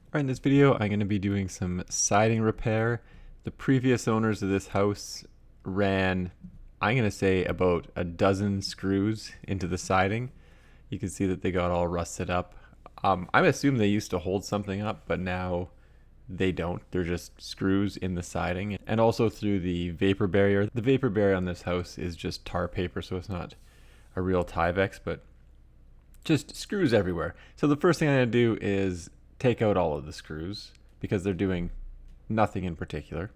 Alright, in this video I'm going to be doing some siding repair. The previous owners of this house ran, I'm going to say, about a dozen screws into the siding. You can see that they got all rusted up. I assume they used to hold something up, but now they don't. They're just screws in the siding and also through the vapor barrier. The vapor barrier on this house is just tar paper, so it's not a real Tyvek, but just screws everywhere. So the first thing I'm going to do is take out all of the screws because they're doing nothing in particular.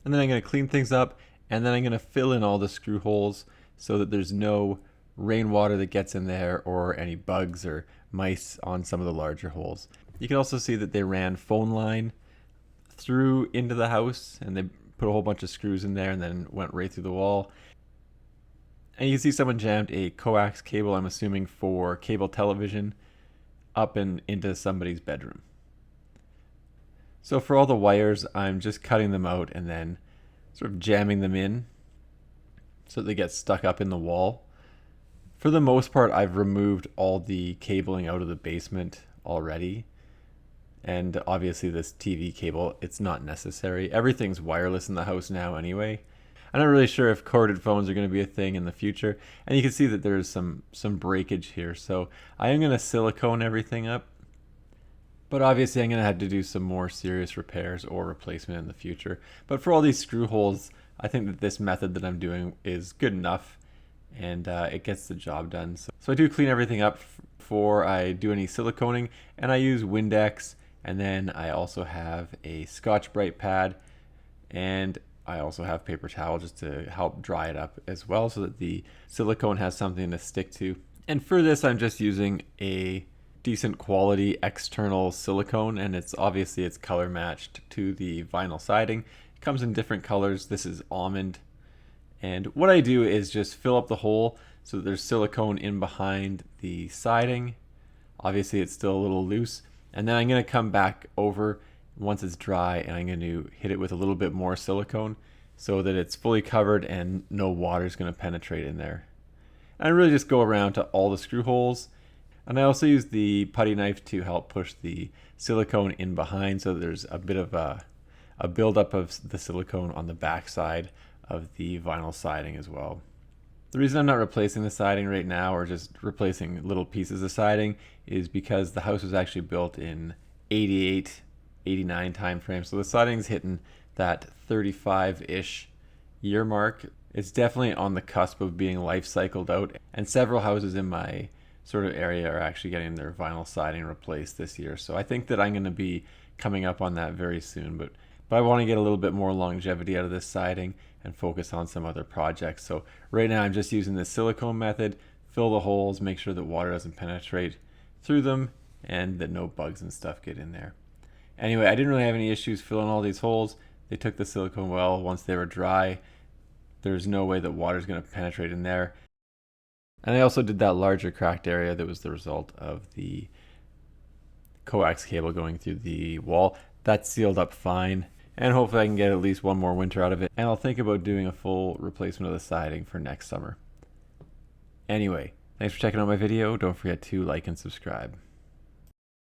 And then I'm going to clean things up, and then I'm going to fill in all the screw holes so that there's no rainwater that gets in there or any bugs or mice on some of the larger holes. You can also see that they ran phone line through into the house, and they put a whole bunch of screws in there and then went right through the wall. And you can see someone jammed a coax cable, I'm assuming for cable television, up and into somebody's bedroom. So for all the wires, I'm just cutting them out and then sort of jamming them in so that they get stuck up in the wall. For the most part, I've removed all the cabling out of the basement already. And obviously this TV cable, it's not necessary. Everything's wireless in the house now anyway. I'm not really sure if corded phones are going to be a thing in the future. And you can see that there's some breakage here. So I am going to silicone everything up. But obviously I'm going to have to do some more serious repairs or replacement in the future. But for all these screw holes, I think that this method that I'm doing is good enough. And it gets the job done. So I do clean everything up before I do any siliconing. And I use Windex. And then I also have a Scotch-Brite pad. And I also have paper towel just to help dry it up as well so that the silicone has something to stick to. And for this, I'm just using a decent quality external silicone, and it's color matched to the vinyl siding. It comes in different colors. This is almond. And what I do is just fill up the hole so that there's silicone in behind the siding. Obviously it's still a little loose. And then I'm going to come back over once it's dry, and I'm going to hit it with a little bit more silicone so that it's fully covered and no water is going to penetrate in there. And I really just go around to all the screw holes, and I also use the putty knife to help push the silicone in behind so that there's a bit of a buildup of the silicone on the back side of the vinyl siding as well. The reason I'm not replacing the siding right now, or just replacing little pieces of siding, is because the house was actually built in 88, 89 time frame. So the siding's hitting that 35-ish year mark. It's definitely on the cusp of being life cycled out, and several houses in my sort of area are actually getting their vinyl siding replaced this year. So I think that I'm going to be coming up on that very soon, but I want to get a little bit more longevity out of this siding and focus on some other projects. So right now I'm just using the silicone method, fill the holes, make sure that water doesn't penetrate through them and that no bugs and stuff get in there. Anyway, I didn't really have any issues filling all these holes. They took the silicone well once they were dry. There's no way that water is going to penetrate in there. And I also did that larger cracked area that was the result of the coax cable going through the wall. That sealed up fine. And hopefully I can get at least one more winter out of it. And I'll think about doing a full replacement of the siding for next summer. Anyway, thanks for checking out my video. Don't forget to like and subscribe.